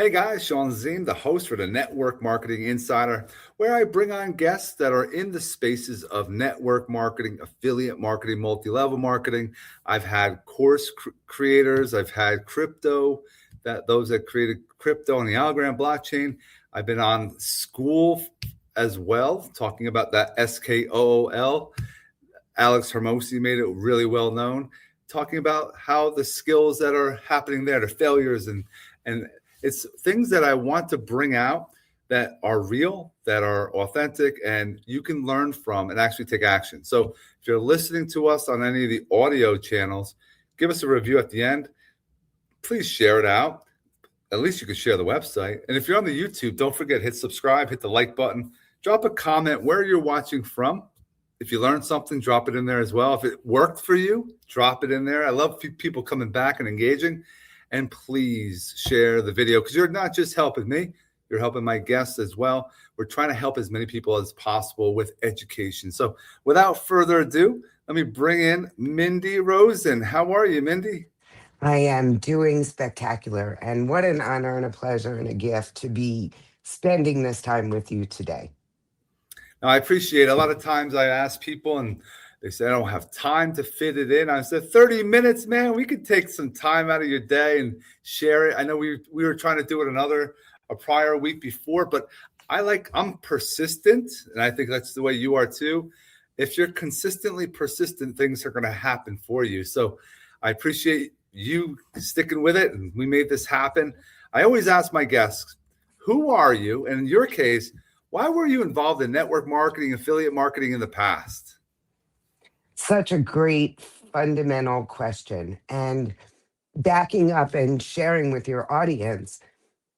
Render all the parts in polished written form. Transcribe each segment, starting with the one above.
Hey guys, Sean Zine, the host for the Network Marketing Insider, where I bring on guests that are in the spaces of network marketing, affiliate marketing, multi-level marketing. I've had course creators, I've had crypto, those that created crypto and the Algorand blockchain. I've been on Skool as well, talking about that SKOOL. Alex Hermosi made it really well known, talking about how the skills that are happening there, the failures and it's things that I want to bring out that are real, that are authentic, and you can learn from and actually take action. So if you're listening to us on any of the audio channels, give us a review at the end. Please share it out. At least you can share the website. And if you're on the YouTube, don't forget, hit subscribe, hit the like button, drop a comment where you're watching from. If you learned something, drop it in there as well. If it worked for you, drop it in there. I love people coming back and engaging. And please share the video, because you're not just helping me, you're helping my guests as well. We're trying to help as many people as possible with education. So without further ado, let me bring in Mindee Rosen. How are you, Mindee? I am doing spectacular. And what an honor and a pleasure and a gift to be spending this time with you today. Now, I appreciate it. A lot of times I ask people and they say, I don't have time to fit it in. I said, 30 minutes, man, we could take some time out of your day and share it. I know we were trying to do it a prior week before, but I'm persistent. And I think that's the way you are too. If you're consistently persistent, things are going to happen for you. So I appreciate you sticking with it. And we made this happen. I always ask my guests, who are you? And in your case, why were you involved in network marketing, affiliate marketing in the past? Such a great fundamental question. And backing up and sharing with your audience,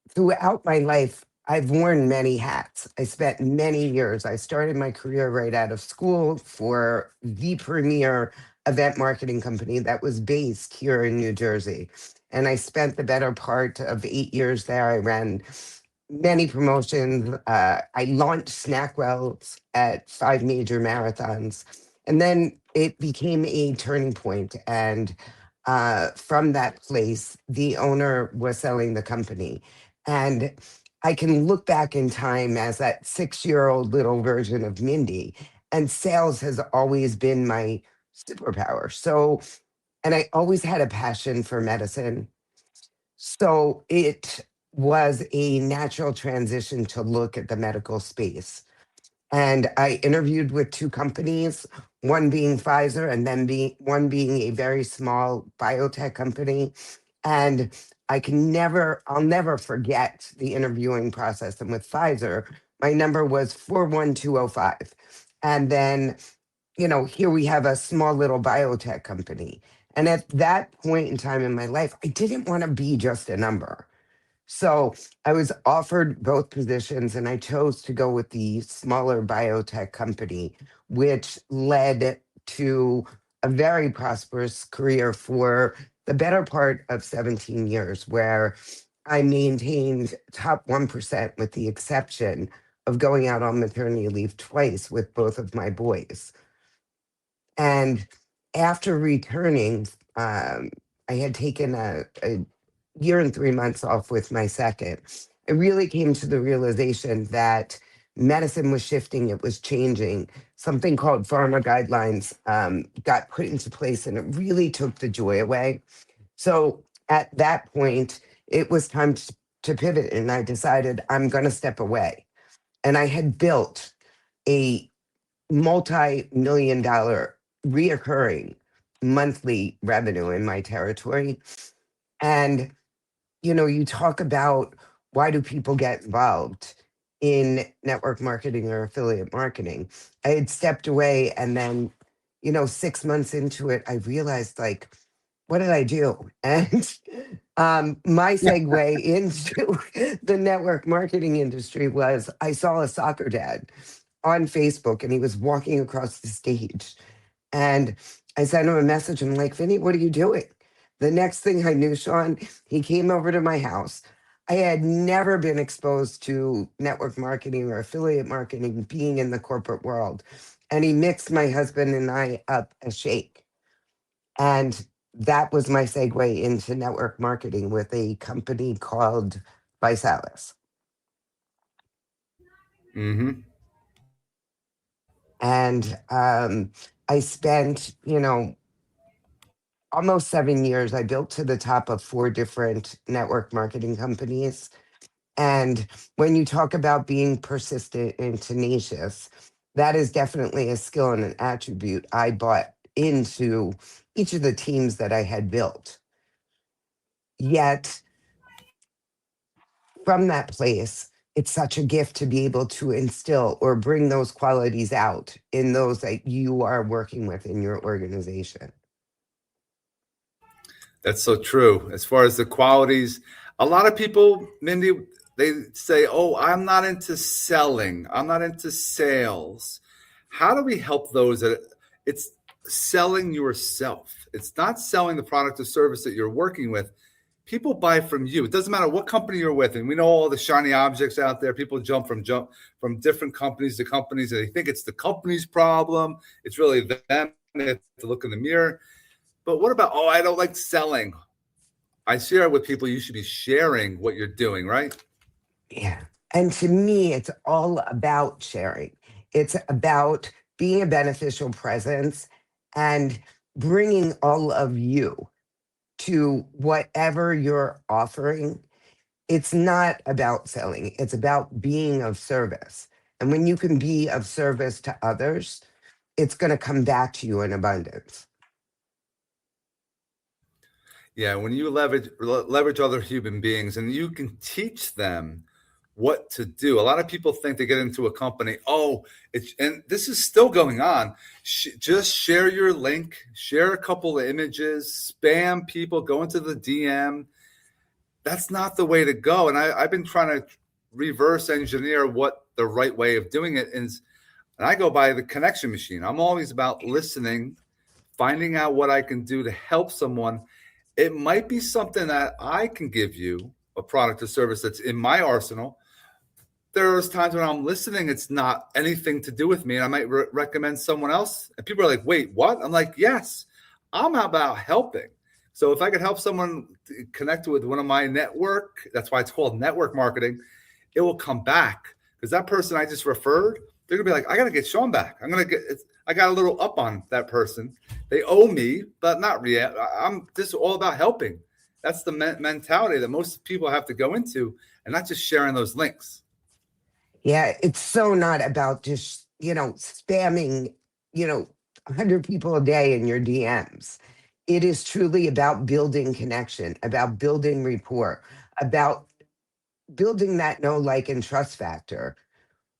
throughout my life, I've worn many hats. I spent many years. I started my career right out of school for the premier event marketing company that was based here in New Jersey. And I spent the better part of 8 years there. I ran many promotions. I launched Snackwells at 5 major marathons. And then it became a turning point. And from that place, the owner was selling the company. And I can look back in time as that 6-year-old little version of Mindee, and sales has always been my superpower. So, and I always had a passion for medicine. So it was a natural transition to look at the medical space. And I interviewed with 2 companies, one being Pfizer and then one being a very small biotech company. And I'll never forget the interviewing process. And with Pfizer, my number was 41205. And then, here we have a small little biotech company. And at that point in time in my life, I didn't want to be just a number. So I was offered both positions and I chose to go with the smaller biotech company, which led to a very prosperous career for the better part of 17 years, where I maintained top 1% with the exception of going out on maternity leave twice with both of my boys. And after returning, I had taken a year and 3 months off with my second. I really came to the realization that medicine was shifting, it was changing. Something called pharma guidelines got put into place and it really took the joy away. So at that point, it was time to pivot, and I decided I'm going to step away. And I had built a multi-million-dollar reoccurring monthly revenue in my territory. And, you talk about why do people get involved in network marketing or affiliate marketing. I had stepped away, and then, 6 months into it, I realized, like, what did I do? And my segue into the network marketing industry was I saw a soccer dad on Facebook, and he was walking across the stage. And I sent him a message. I'm like, Vinny, what are you doing? The next thing I knew, Sean, he came over to my house. I had never been exposed to network marketing or affiliate marketing being in the corporate world. And he mixed my husband and I up a shake. And that was my segue into network marketing with a company called by Salas. Mm-hmm. And I spent, almost 7 years. I built to the top of 4 different network marketing companies. And when you talk about being persistent and tenacious, that is definitely a skill and an attribute I brought into each of the teams that I had built. Yet, from that place, it's such a gift to be able to instill or bring those qualities out in those that you are working with in your organization. That's so true. As far as the qualities, a lot of people, Mindee, they say, "Oh, I'm not into selling. I'm not into sales." How do we help those that it's selling yourself? It's not selling the product or service that you're working with. People buy from you. It doesn't matter what company you're with, and we know all the shiny objects out there. People jump from different companies to companies, and they think it's the company's problem. It's really them. They have to look in the mirror. But what about, oh, I don't like selling? I share with people, you should be sharing what you're doing, right? Yeah. And to me, it's all about sharing. It's about being a beneficial presence and bringing all of you to whatever you're offering. It's not about selling, it's about being of service. And when you can be of service to others, it's going to come back to you in abundance. Yeah, when you leverage other human beings and you can teach them what to do. A lot of people think they get into a company, oh, it's and this is still going on. Just share your link, share a couple of images, spam people, go into the DM. That's not the way to go. And I've been trying to reverse engineer what the right way of doing it is. And I go by the connection machine. I'm always about listening, finding out what I can do to help someone. It might be something that I can give you, a product or service that's in my arsenal. There's times when I'm listening, it's not anything to do with me. And I might recommend someone else. And people are like, wait, what? I'm like, yes, I'm about helping. So if I could help someone connect with one of my network, that's why it's called network marketing, it will come back. Because that person I just referred, they're gonna be like, I gotta get Sean back. I got a little up on that person. They owe me, but not real. I'm just all about helping. That's the mentality that most people have to go into, and not just sharing those links. Yeah, it's so not about just, spamming, you know, 100 people a day in your DMs. It is truly about building connection, about building rapport, about building that know, like, and trust factor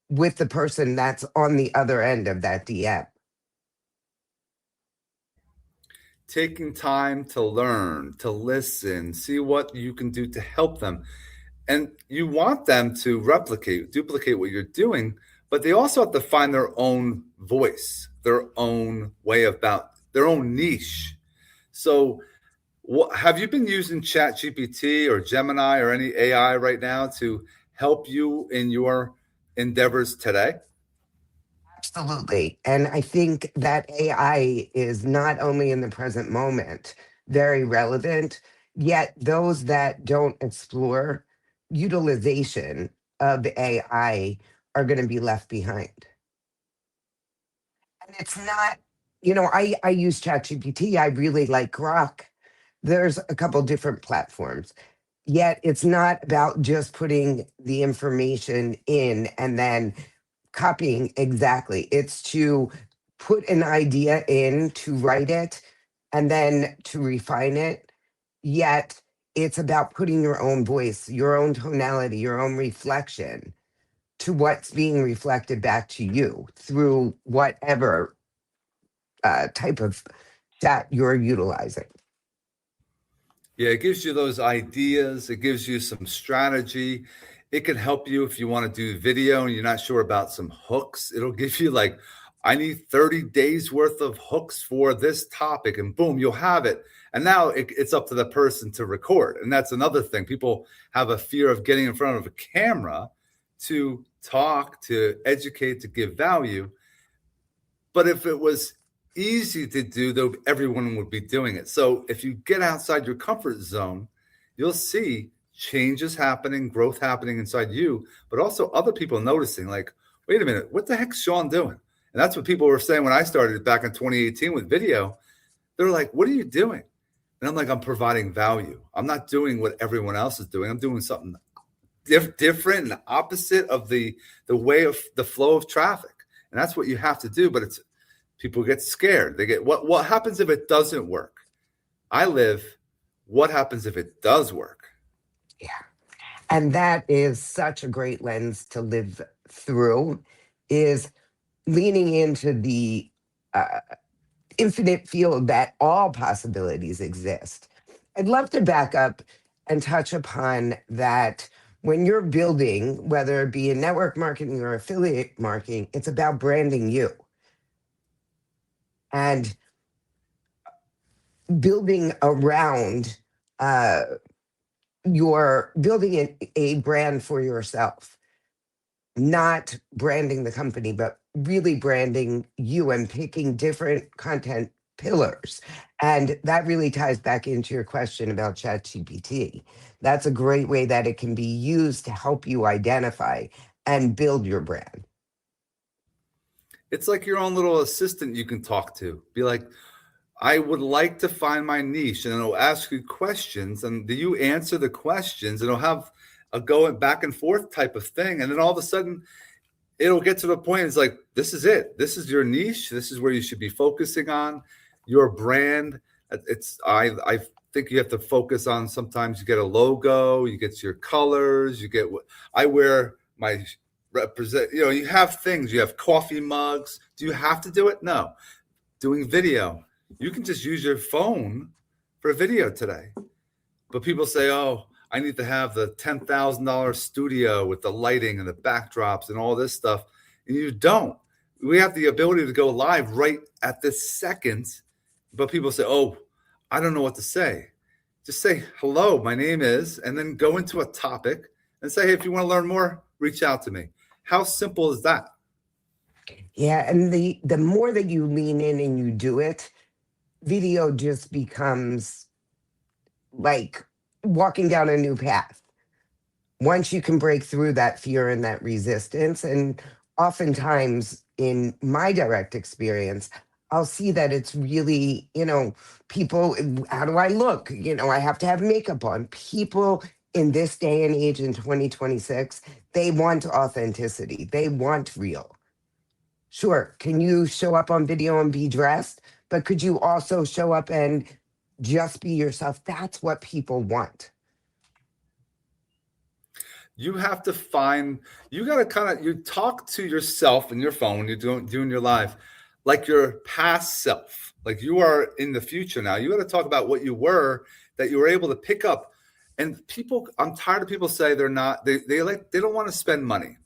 with the person that's on the other end of that DM. Taking time to learn, to listen, see what you can do to help them. And you want them to duplicate what you're doing, but they also have to find their own voice, their own way about their own niche. So, have you been using Chat GPT or Gemini or any AI right now to help you in your endeavors today? Absolutely. And I think that AI is not only in the present moment very relevant, yet those that don't explore utilization of AI are going to be left behind. And it's not, I use ChatGPT. I really like Grok. There's a couple different platforms. Yet it's not about just putting the information in and then copying exactly. It's to put an idea in, to write it, and then to refine it. Yet it's about putting your own voice, your own tonality, your own reflection to what's being reflected back to you through whatever type of chat you're utilizing. Yeah, it gives you those ideas. It gives you some strategy. It can help you if you want to do video and you're not sure about some hooks. It'll give you like, I need 30 days worth of hooks for this topic, and boom, you'll have it. And now it's up to the person to record. And that's another thing. People have a fear of getting in front of a camera to talk, to educate, to give value. But if it was easy to do, though, everyone would be doing it. So if you get outside your comfort zone, you'll see change is happening, growth happening inside you, but also other people noticing, like, wait a minute, what the heck's Sean doing? And that's what people were saying when I started back in 2018 with video. They're like, what are you doing? And I'm like, I'm providing value. I'm not doing what everyone else is doing. I'm doing something different and opposite of the way of the flow of traffic. And that's what you have to do. But it's people get scared. They get, what happens if it doesn't work? I live, what happens if it does work? Yeah. And that is such a great lens to live through, is leaning into the infinite field that all possibilities exist. I'd love to back up and touch upon that. When you're building, whether it be in network marketing or affiliate marketing, it's about branding you and building around you're building a brand for yourself, not branding the company, but really branding you and picking different content pillars. And that really ties back into your question about ChatGPT. That's a great way that it can be used to help you identify and build your brand. It's like your own little assistant you can talk to. Be like, I would like to find my niche, and it'll ask you questions, and do you answer the questions? And it'll have a going back and forth type of thing, and then all of a sudden, it'll get to the point. It's like, this is it. This is your niche. This is where you should be focusing on your brand. I think you have to focus on. Sometimes you get a logo, you get your colors, you get what I wear. My represent. You have things. You have coffee mugs. Do you have to do it? No. Doing video. You can just use your phone for a video today. But people say, oh, I need to have the $10,000 studio with the lighting and the backdrops and all this stuff. And you don't. We have the ability to go live right at this second. But people say, oh, I don't know what to say. Just say, hello, my name is, and then go into a topic and say, hey, if you want to learn more, reach out to me. How simple is that? Yeah. And the more that you lean in and you do it, video just becomes like walking down a new path. Once you can break through that fear and that resistance, and oftentimes in my direct experience, I'll see that it's really, people, how do I look? I have to have makeup on. People in this day and age in 2026, they want authenticity. They want real. Sure, can you show up on video and be dressed? But could you also show up and just be yourself? That's what people want. You have to you got to you talk to yourself in your phone when you're doing your live, like your past self, like you are in the future now. You got to talk about what you were, that you were able to pick up. And people, I'm tired of people say they don't want to spend money.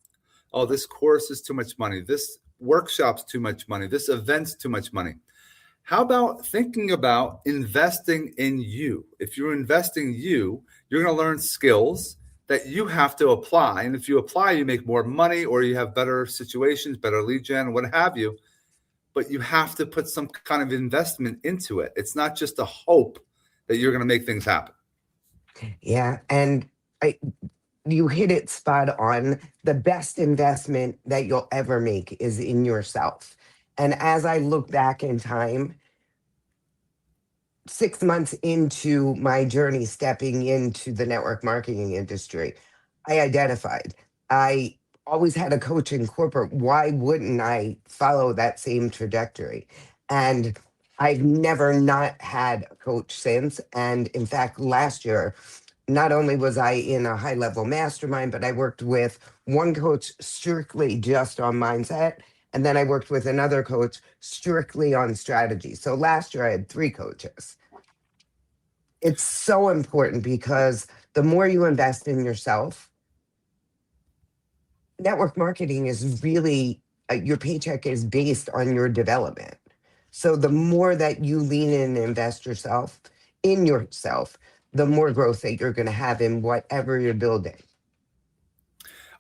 Oh, this course is too much money. This workshop's too much money. This event's too much money. How about thinking about investing in you? If you're investing in you, you're going to learn skills that you have to apply. And if you apply, you make more money, or you have better situations, better lead gen, what have you. But you have to put some kind of investment into it. It's not just a hope that you're going to make things happen. Yeah. And you hit it spot on. The best investment that you'll ever make is in yourself. And as I look back in time, 6 months into my journey stepping into the network marketing industry, I identified I always had a coach in corporate. Why wouldn't I follow that same trajectory? And I've never not had a coach since. And in fact, last year, not only was I in a high level mastermind, but I worked with one coach strictly just on mindset. And then I worked with another coach strictly on strategy. So last year I had 3 coaches. It's so important because the more you invest in yourself, network marketing is really, your paycheck is based on your development. So the more that you lean in and invest in yourself, the more growth that you're going to have in whatever you're building.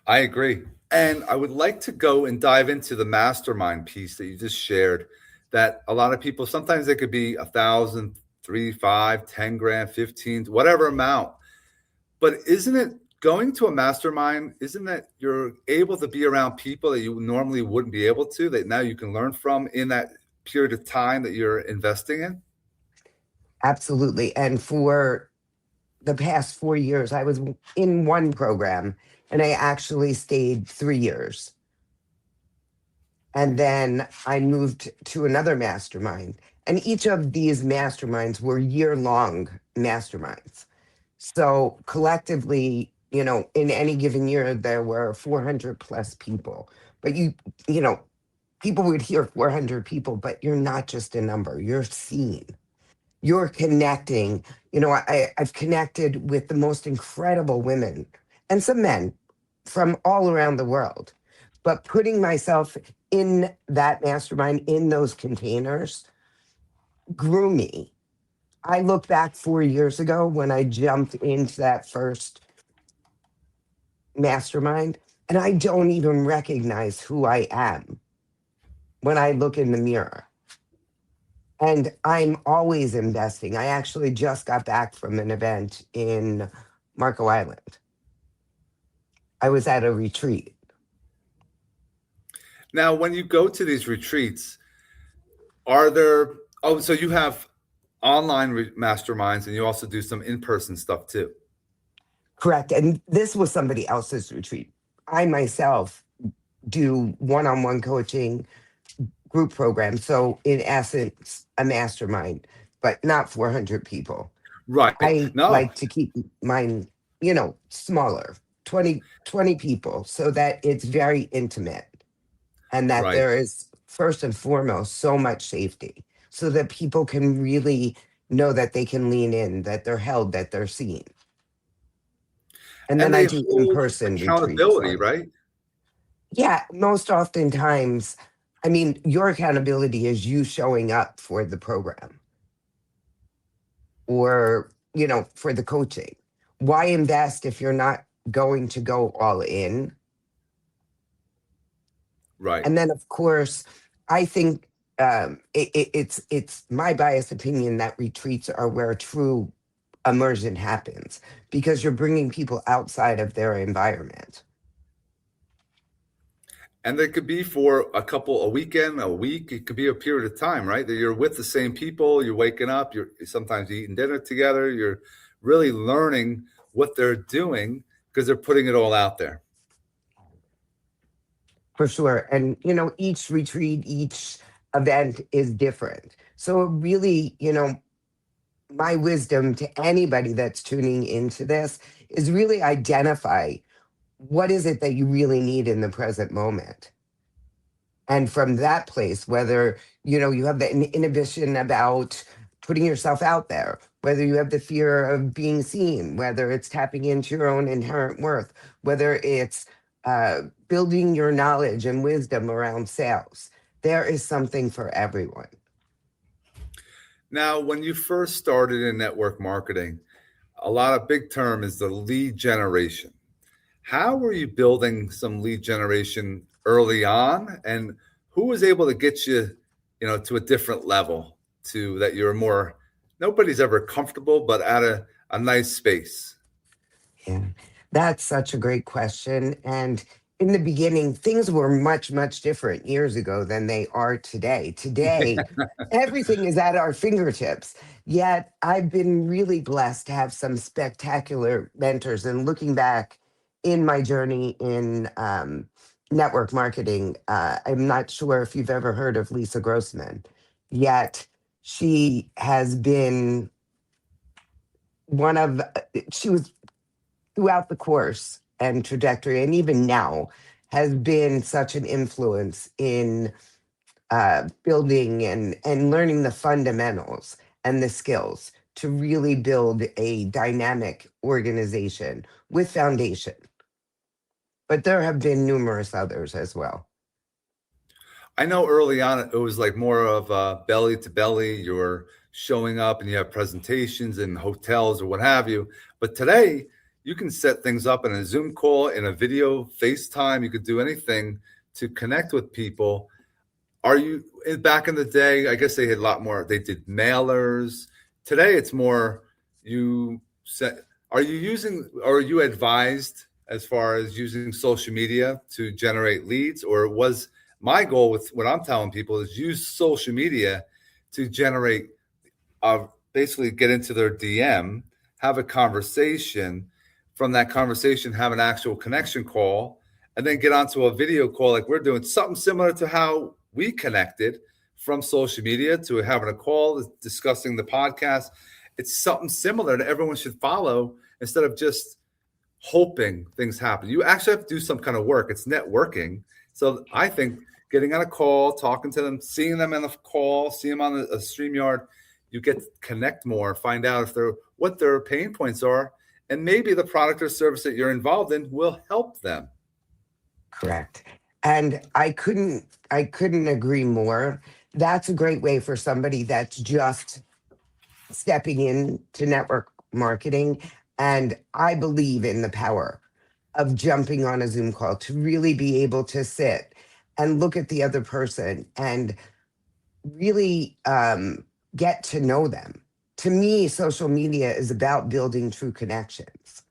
I agree. And I would like to go and dive into the mastermind piece that you just shared, that a lot of people, sometimes it could be 1,000, 3, 5, 10 grand, 15, whatever amount. But isn't it going to a mastermind? Isn't that you're able to be around people that you normally wouldn't be able to, that now you can learn from in that period of time that you're investing in? Absolutely. And for the past 4 years, I was in one program and I actually stayed 3 years. And then I moved to another mastermind. And each of these masterminds were year-long masterminds. So collectively, in any given year, there were 400 plus people. But you know, people would hear 400 people, but you're not just a number, you're seen. You're connecting. I've connected with the most incredible women and some men from all around the world. But putting myself in that mastermind, in those containers, grew me. I look back 4 years ago when I jumped into that first mastermind, and I don't even recognize who I am when I look in the mirror. And I'm always investing. I actually just got back from an event in Marco Island. I was at a retreat. Now, when you go to these retreats, are there, oh, so you have online masterminds and you also do some in-person stuff too? Correct. And this was somebody else's retreat. I myself do one-on-one coaching, group programs. So in essence, a mastermind, but not 400 people. Right. I No, like to keep mine, smaller, 20 people, so that it's very intimate and that right. there is first and foremost so much safety so that people can really know that they can lean in, that they're held, that they're seen. And And then I they do hold in-person retreats. accountability, right? Yeah, most oftentimes, I mean, your accountability is you showing up for the program or, for the coaching. Why invest if you're not going to go all in? Right. And then, of course, I think it's my biased opinion that retreats are where true immersion happens because you're bringing people outside of their environment. And they could be for a weekend, a week. It could be a period of time, right? That you're with the same people. You're waking up. You're sometimes eating dinner together. You're really learning what they're doing because they're putting it all out there. For sure. And, each retreat, each event is different. So, really, my wisdom to anybody that's tuning into this is really identify what is it that you really need in the present moment. And from that place, whether, you have the inhibition about putting yourself out there, whether you have the fear of being seen, whether it's tapping into your own inherent worth, whether it's building your knowledge and wisdom around sales, there is something for everyone. Now, when you first started in network marketing, a lot of big term is the lead generation. How were you building some lead generation early on, and who was able to get you, to a different level to that you're more, nobody's ever comfortable, but at a nice space? Yeah, that's such a great question. And in the beginning, things were much, much different years ago than they are today. Today, everything is at our fingertips. Yet, I've been really blessed to have some spectacular mentors. And looking back in my journey in network marketing, I'm not sure if you've ever heard of Lisa Grossman, yet she has been she was throughout the course and trajectory, and even now, has been such an influence in building and learning the fundamentals and the skills to really build a dynamic organization with foundation. But there have been numerous others as well. I know early on it was like more of belly to belly. You're showing up and you have presentations in hotels or what have you. But today, you can set things up in a Zoom call, in a video, FaceTime. You could do anything to connect with people. Are you back in the day? I guess they had a lot more. They did mailers. Today, it's more you set. Are you using, or are you advised as far as using social media to generate leads? Or was my goal with what I'm telling people is use social media to generate, basically get into their DM, have a conversation, from that conversation, have an actual connection call, and then get onto a video call like we're doing, something similar to how we connected from social media to having a call, discussing the podcast. It's something similar that everyone should follow instead of just hoping things happen. You actually have to do some kind of work. It's networking. So I think getting on a call, talking to them, seeing them on a call, seeing them on a StreamYard, you get to connect more, find out if they're what their pain points are, and maybe the product or service that you're involved in will help them. Correct. And I couldn't agree more. That's a great way for somebody that's just stepping into network marketing. And I believe in the power of jumping on a Zoom call to really be able to sit and look at the other person and really get to know them. To me, social media is about building true connections.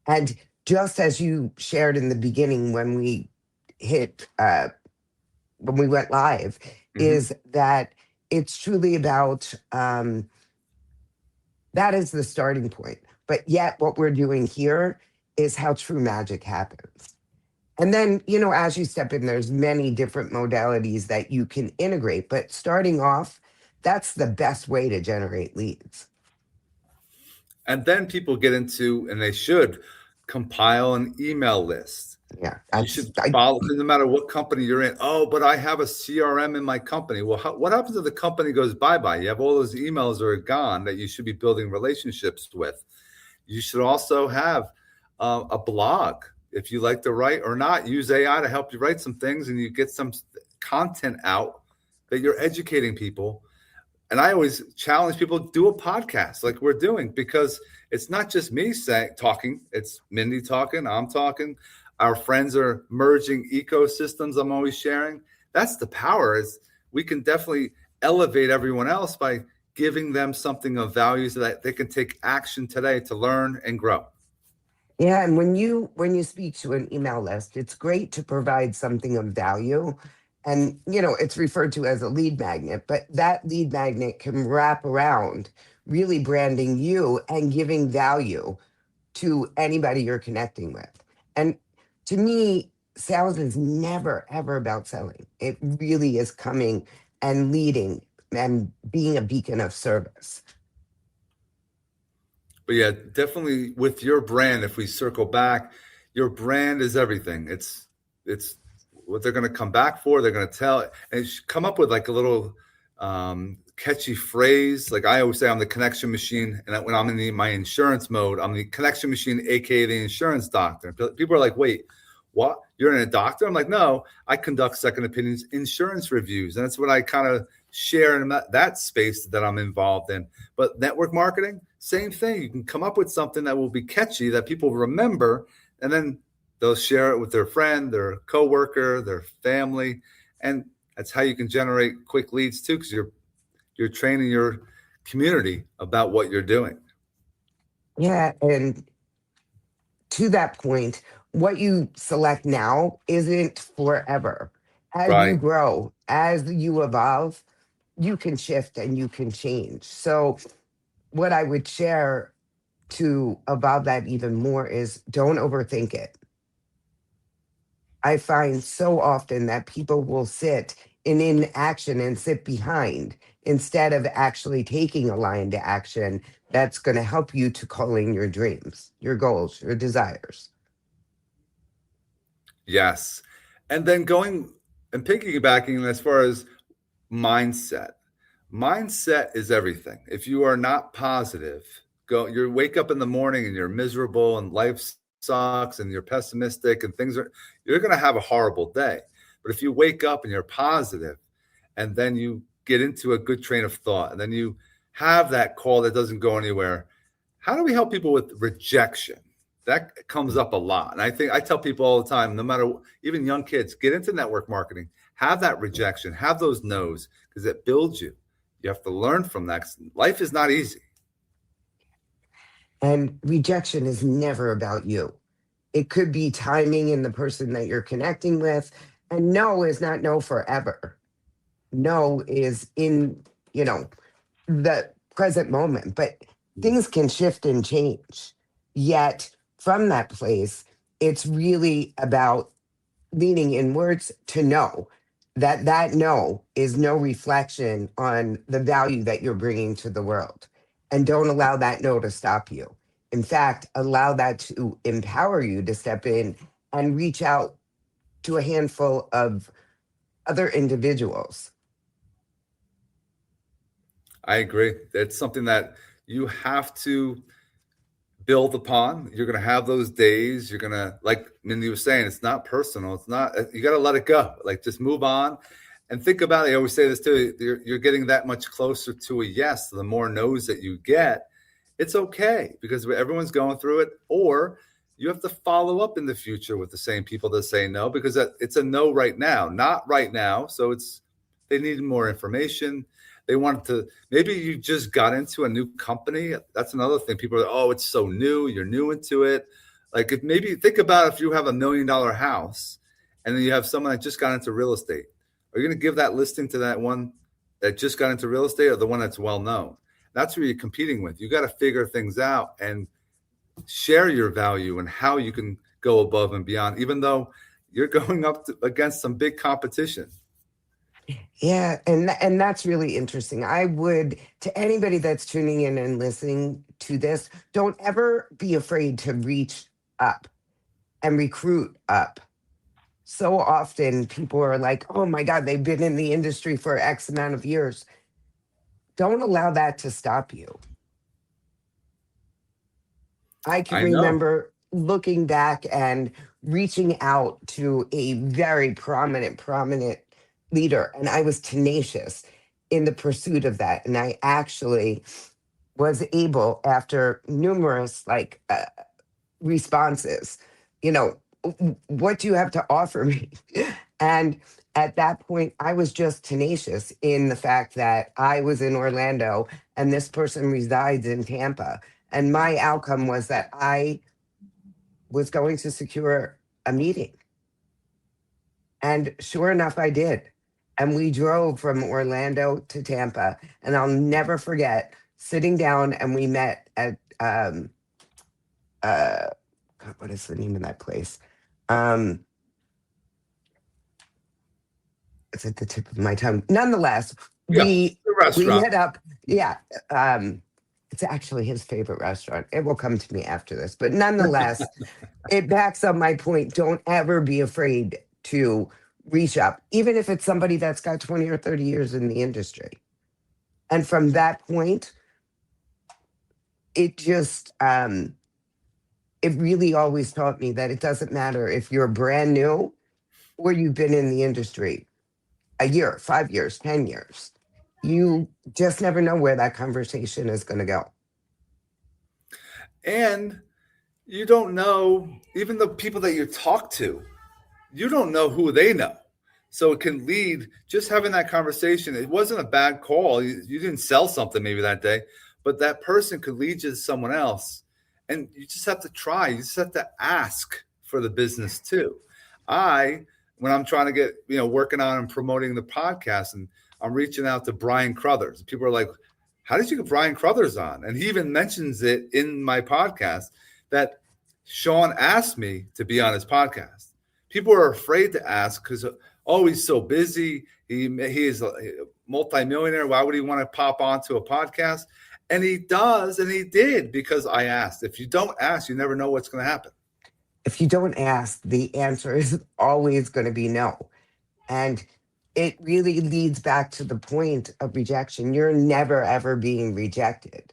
And just as you shared in the beginning when we hit, when we went live, is that it's truly about that is the starting point. But yet, what we're doing here is how true magic happens. And then, as you step in, there's many different modalities that you can integrate. But starting off, that's the best way to generate leads. And then people get into, and they should compile an email list. Yeah, You should follow, no matter what company you're in. Oh, but I have a CRM in my company. Well, what happens if the company goes bye-bye? You have all those emails that are gone that you should be building relationships with. You should also have a blog. If you like to write or not, use AI to help you write some things, and you get some content out that you're educating people. And I always challenge people to do a podcast like we're doing, because it's not just me talking. It's Mindee talking, I'm talking. Our friends are merging ecosystems I'm always sharing. That's the power, is we can definitely elevate everyone else by giving them something of value so that they can take action today to learn and grow. Yeah, and when you speak to an email list, it's great to provide something of value. And it's referred to as a lead magnet, but that lead magnet can wrap around really branding you and giving value to anybody you're connecting with. And to me, sales is never ever about selling. It really is coming and leading and being a beacon of service. But yeah, definitely with your brand, if we circle back, your brand is everything. It's what they're going to come back for. They're going to tell, and come up with like a little catchy phrase. Like I always say, I'm the connection machine. And when I'm in my insurance mode, I'm the connection machine, AKA the insurance doctor. People are like, wait, what? You're a doctor? I'm like, no, I conduct second opinions, insurance reviews. And that's what I kind of share in that space that I'm involved in. But network marketing, same thing. You can come up with something that will be catchy that people remember, and then they'll share it with their friend, their coworker, their family. And that's how you can generate quick leads too, because you're training your community about what you're doing. Yeah, and to that point, what you select now isn't forever. As you Right. grow, as you evolve, you can shift and you can change. So, what I would share to evolve that even more is don't overthink it. I find so often that people will sit in inaction and sit behind instead of actually taking a line to action that's going to help you to calling your dreams, your goals, your desires. Yes. And then going and piggybacking as far as mindset. Mindset is everything. If you are not positive, you wake up in the morning and you're miserable and life sucks and you're pessimistic and you're going to have a horrible day. But if you wake up and you're positive, and then you get into a good train of thought, and then you have that call that doesn't go anywhere, how do we help people with rejection? That comes up a lot. And I think I tell people all the time, no matter, even young kids, get into network marketing, have that rejection, have those no's, because it builds you. You have to learn from that. Life is not easy. And rejection is never about you. It could be timing in the person that you're connecting with. And no is not no forever. No is in, you know, the present moment, but things can shift and change. Yet from that place, it's really about leaning inwards to know that that no is no reflection on the value that you're bringing to the world. And don't allow that no to stop you. In fact, allow that to empower you to step in and reach out to a handful of other individuals. I agree. It's something that you have to build upon. You're going to have those days. You're going to, like Mindee was saying, it's not personal. It's not, you got to let it go. Like just move on and think about it. I always say this too. You're getting that much closer to a yes. The more no's that you get, it's okay because everyone's going through it. Or you have to follow up in the future with the same people that say no because it's a no right now, not right now. So they need more information. They want to, maybe you just got into a new company. That's another thing. People are, oh, it's so new. You're new into it. Like if maybe think about if you have $1 million house and then you have someone that just got into real estate. Are you going to give that listing to that one that just got into real estate or the one that's well known? That's where you're competing with. You got to figure things out and share your value and how you can go above and beyond, even though you're going up against some big competition. Yeah, and that's really interesting. I would, to anybody that's tuning in and listening to this, don't ever be afraid to reach up and recruit up. So often people are like, "Oh my God, they've been in the industry for X amount of years." Don't allow that to stop you. I can I know. remember looking back and reaching out to a very prominent leader, and I was tenacious in the pursuit of that. And I actually was able, after numerous responses, you know, what do you have to offer me? And at that point, I was just tenacious in the fact that I was in Orlando and this person resides in Tampa. And my outcome was that I was going to secure a meeting. And sure enough, I did. And we drove from Orlando to Tampa. And I'll never forget sitting down and we met at, God, what is the name of that place? It's at the tip of my tongue. Nonetheless, Yeah, we the we restaurant. hit up. Yeah, it's actually his favorite restaurant. It will come to me after this, but nonetheless, it backs up my point. Don't ever be afraid to reach up, even if it's somebody that's got 20 or 30 years in the industry. And from that point, it just it really always taught me that it doesn't matter if you're brand new or you've been in the industry a year, 5 years, 10 years. You just never know where that conversation is going to go. And you don't know, even the people that you talk to, you don't know who they know. So it can lead just having that conversation. It wasn't a bad call. You didn't sell something maybe that day, but that person could lead you to someone else. And you just have to try. You just have to ask for the business too. When I'm trying to get, working on and promoting the podcast, and I'm reaching out to Brian Crothers. People are like, how did you get Brian Crothers on? And he even mentions it in my podcast that Sean asked me to be on his podcast. People are afraid to ask because, oh, he's so busy. He is a multimillionaire. Why would he want to pop onto a podcast? And he does, and he did because I asked. If you don't ask, you never know what's going to happen. If you don't ask, the answer is always going to be no. And it really leads back to the point of rejection. You're never, ever being rejected.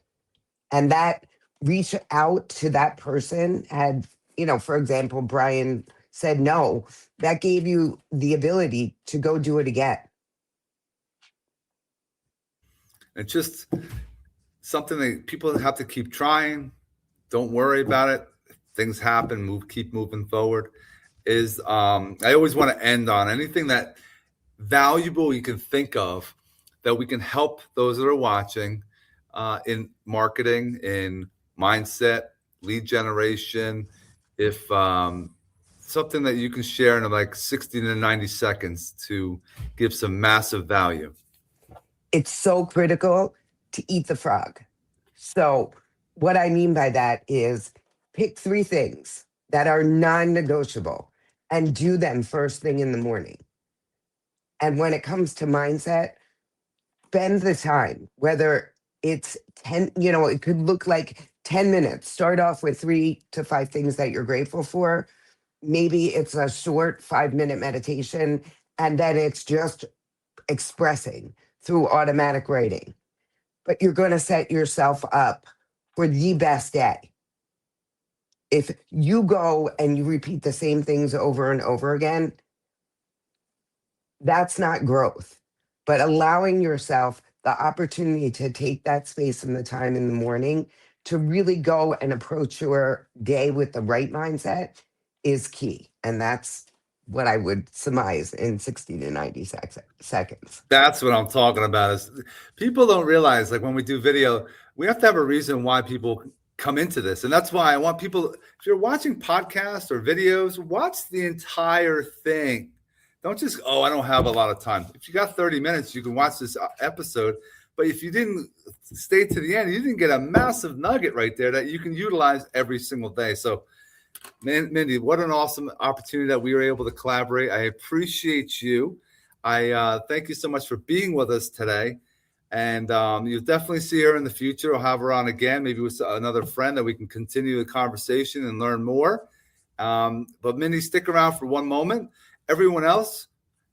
And that reach out to that person had, for example, Brian said no, that gave you the ability to go do it again. It's just something that people have to keep trying. Don't worry about it. Things happen. Keep moving forward. I always want to end on anything that valuable you can think of that we can help those that are watching in marketing, in mindset, lead generation, if something that you can share in like 60 to 90 seconds to give some massive value. It's so critical to eat the frog. So, what I mean by that is pick 3 things that are non negotiable and do them first thing in the morning. And when it comes to mindset, spend the time, whether it's 10, it could look like 10 minutes. Start off with 3 to 5 things that you're grateful for. Maybe it's a short 5-minute meditation, and then it's just expressing through automatic writing. But you're going to set yourself up for the best day. If you go and you repeat the same things over and over again, that's not growth. But allowing yourself the opportunity to take that space and the time in the morning to really go and approach your day with the right mindset is key. And that's what I would surmise in 60 to 90 seconds. That's what I'm talking about. Is people don't realize, like when we do video, we have to have a reason why people come into this. And that's why I want people, if you're watching podcasts or videos, watch the entire thing. Don't just, oh, I don't have a lot of time. If you got 30 minutes, you can watch this episode. But if you didn't stay to the end, you didn't get a massive nugget right there that you can utilize every single day. So, Mindee, what an awesome opportunity that we were able to collaborate. I appreciate you. I thank you so much for being with us today. And you'll definitely see her in the future. I'll have her on again, maybe with another friend that we can continue the conversation and learn more. But Mindee, stick around for one moment. Everyone else,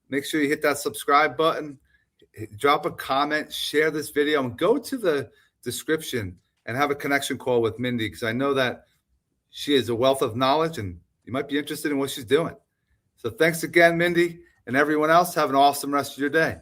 make sure you hit that subscribe button, drop a comment, share this video, and go to the description and have a connection call with Mindee, because I know that she is a wealth of knowledge and you might be interested in what she's doing. So thanks again, Mindee, and everyone else. Have an awesome rest of your day.